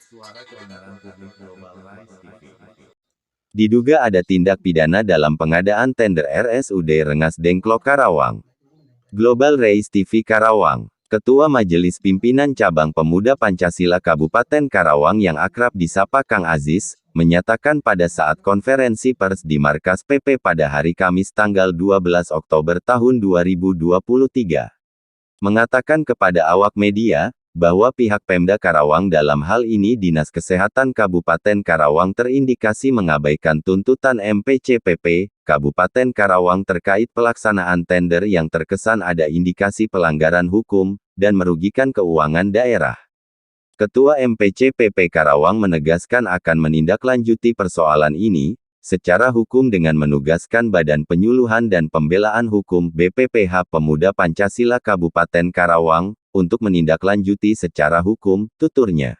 Suara kebenaran publik Global Rise TV. Diduga ada tindak pidana dalam pengadaan tender RSUD Rengas Dengklok Karawang. Global Rise TV Karawang. Ketua Majelis Pimpinan Cabang Pemuda Pancasila Kabupaten Karawang yang akrab disapa Kang Aziz, menyatakan pada saat konferensi pers di Markas PP pada hari Kamis tanggal 12 Oktober tahun 2023. Mengatakan kepada awak media, bahwa pihak Pemda Karawang dalam hal ini Dinas Kesehatan Kabupaten Karawang terindikasi mengabaikan tuntutan MPCPP, Kabupaten Karawang terkait pelaksanaan tender yang terkesan ada indikasi pelanggaran hukum, dan merugikan keuangan daerah. Ketua MPCPP Karawang menegaskan akan menindaklanjuti persoalan ini, secara hukum dengan menugaskan Badan Penyuluhan dan Pembelaan Hukum BPPH Pemuda Pancasila Kabupaten Karawang, untuk menindaklanjuti secara hukum, tuturnya.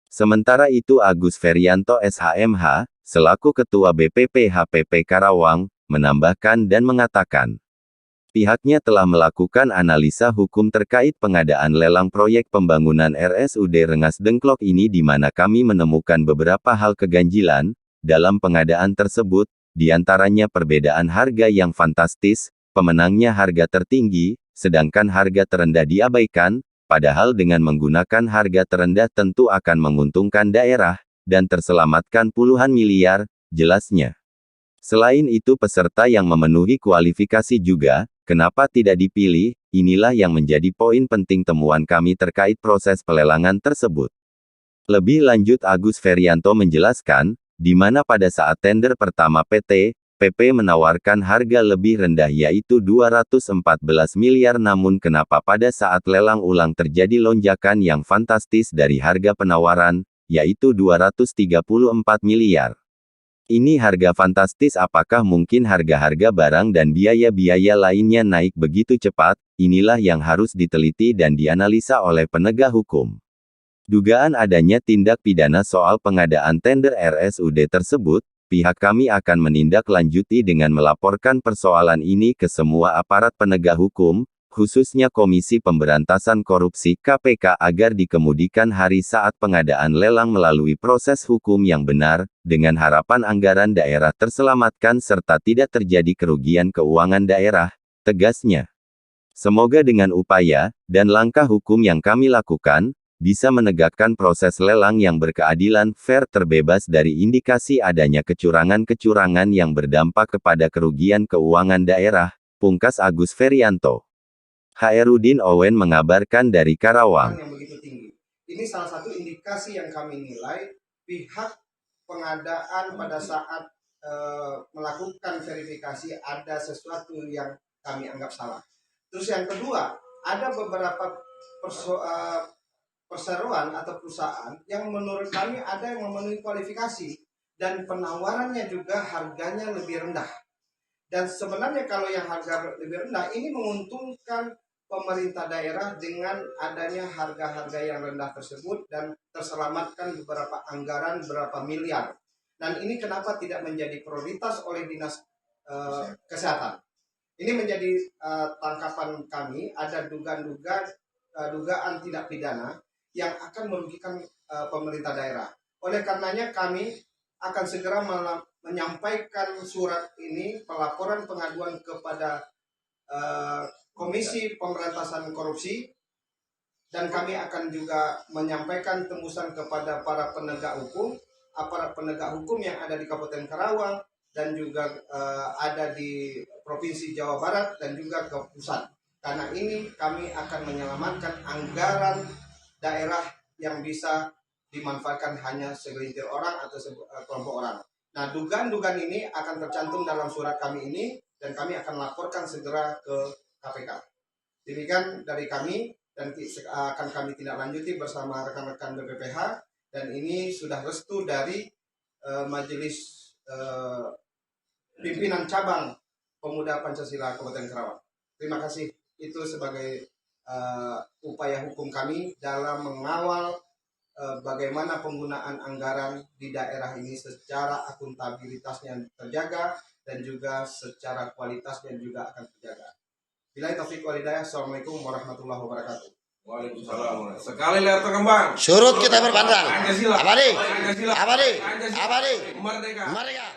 Sementara itu Agus Ferianto SHMH, selaku Ketua BPPH PP Karawang, menambahkan dan mengatakan, pihaknya telah melakukan analisa hukum terkait pengadaan lelang proyek pembangunan RSUD Rengas Dengklok ini di mana kami menemukan beberapa hal keganjilan, dalam pengadaan tersebut, diantaranya perbedaan harga yang fantastis, pemenangnya harga tertinggi, sedangkan harga terendah diabaikan, padahal dengan menggunakan harga terendah tentu akan menguntungkan daerah, dan terselamatkan puluhan miliar, jelasnya. Selain itu peserta yang memenuhi kualifikasi juga, kenapa tidak dipilih, inilah yang menjadi poin penting temuan kami terkait proses pelelangan tersebut. Lebih lanjut Agus Ferianto menjelaskan, di mana pada saat tender pertama PP menawarkan harga lebih rendah yaitu 214 miliar namun kenapa pada saat lelang ulang terjadi lonjakan yang fantastis dari harga penawaran, yaitu 234 miliar. Ini harga fantastis apakah mungkin harga-harga barang dan biaya-biaya lainnya naik begitu cepat, inilah yang harus diteliti dan dianalisa oleh penegak hukum. Dugaan adanya tindak pidana soal pengadaan tender RSUD tersebut, pihak kami akan menindaklanjuti dengan melaporkan persoalan ini ke semua aparat penegak hukum, khususnya Komisi Pemberantasan Korupsi KPK agar dikemudikan hari saat pengadaan lelang melalui proses hukum yang benar, dengan harapan anggaran daerah terselamatkan serta tidak terjadi kerugian keuangan daerah, tegasnya. Semoga dengan upaya, dan langkah hukum yang kami lakukan, bisa menegakkan proses lelang yang berkeadilan, fair terbebas dari indikasi adanya kecurangan-kecurangan yang berdampak kepada kerugian keuangan daerah, pungkas Agus Ferianto. Hairudin Owen mengabarkan dari Karawang. Yang begitu tinggi. Ini salah satu indikasi yang kami nilai pihak pengadaan pada saat melakukan verifikasi ada sesuatu yang kami anggap salah. Terus yang kedua, ada beberapa perseroan atau perusahaan yang menurut kami ada yang memenuhi kualifikasi dan penawarannya juga harganya lebih rendah. Dan sebenarnya kalau yang harga lebih rendah ini menguntungkan pemerintah daerah dengan adanya harga-harga yang rendah tersebut dan terselamatkan beberapa anggaran berapa miliar. Dan ini kenapa tidak menjadi prioritas oleh Dinas Kesehatan. Ini menjadi tangkapan kami, ada dugaan tindak pidana yang akan merugikan pemerintah daerah. Oleh karenanya kami akan segera menyampaikan surat ini, pelaporan pengaduan kepada Komisi Pemberantasan Korupsi, dan kami akan juga menyampaikan tembusan kepada para penegak hukum, aparat penegak hukum yang ada di Kabupaten Karawang, dan juga ada di Provinsi Jawa Barat, dan juga ke pusat. Karena ini kami akan menyelamatkan anggaran daerah yang bisa dimanfaatkan hanya segelintir orang atau kelompok orang. Nah, dugaan-dugaan ini akan tercantum dalam surat kami ini dan kami akan laporkan segera ke KPK. Demikian dari kami dan akan kami tindak lanjuti bersama rekan-rekan BPPH dan ini sudah restu dari Majelis Pimpinan Cabang Pemuda Pancasila Kabupaten Karawang. Terima kasih. Itu sebagai upaya hukum kami dalam mengawal bagaimana penggunaan anggaran di daerah ini secara akuntabilitasnya terjaga dan juga secara kualitasnya juga akan terjaga. Billahi taufiq wal hidayah. Assalamualaikum warahmatullahi wabarakatuh. Waalaikumsalam. Sekali layar terkembang. Surut kita berpandang. Pancasila. Abadi. Pancasila. Abadi. Pancasila. Abadi. Merdeka. Merdeka.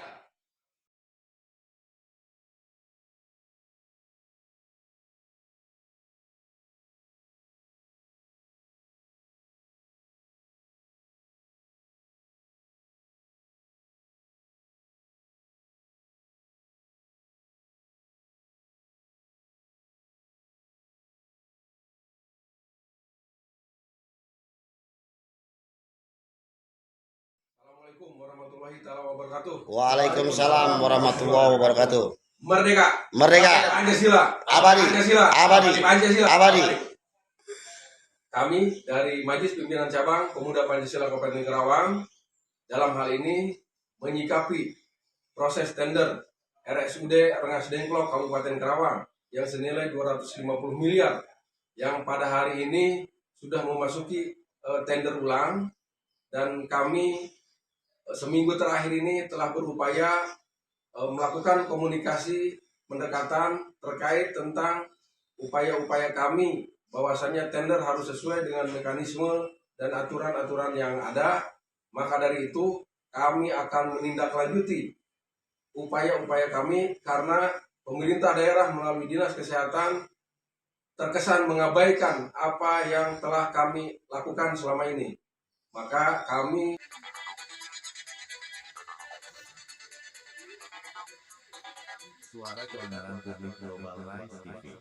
Assalamualaikum warahmatullahi taala wabarakatuh. Waalaikumsalam warahmatullahi wabarakatuh. Merdeka. Merdeka. Pancasila. Abadi. Pancasila. Abadi. Pancasila. Abadi. Kami dari Majelis Pimpinan Cabang Pemuda Pancasila Kabupaten Karawang dalam hal ini menyikapi proses tender RSUD Rengas Dengklok Kabupaten Karawang yang senilai 250 miliar yang pada hari ini sudah memasuki tender ulang, dan kami seminggu terakhir ini telah berupaya melakukan komunikasi pendekatan terkait tentang upaya-upaya kami bahwasanya tender harus sesuai dengan mekanisme dan aturan-aturan yang ada. Maka dari itu kami akan menindaklanjuti upaya-upaya kami karena pemerintah daerah melalui Dinas Kesehatan terkesan mengabaikan apa yang telah kami lakukan selama ini. Maka kami Suara kebenaran publik Global Rise TV.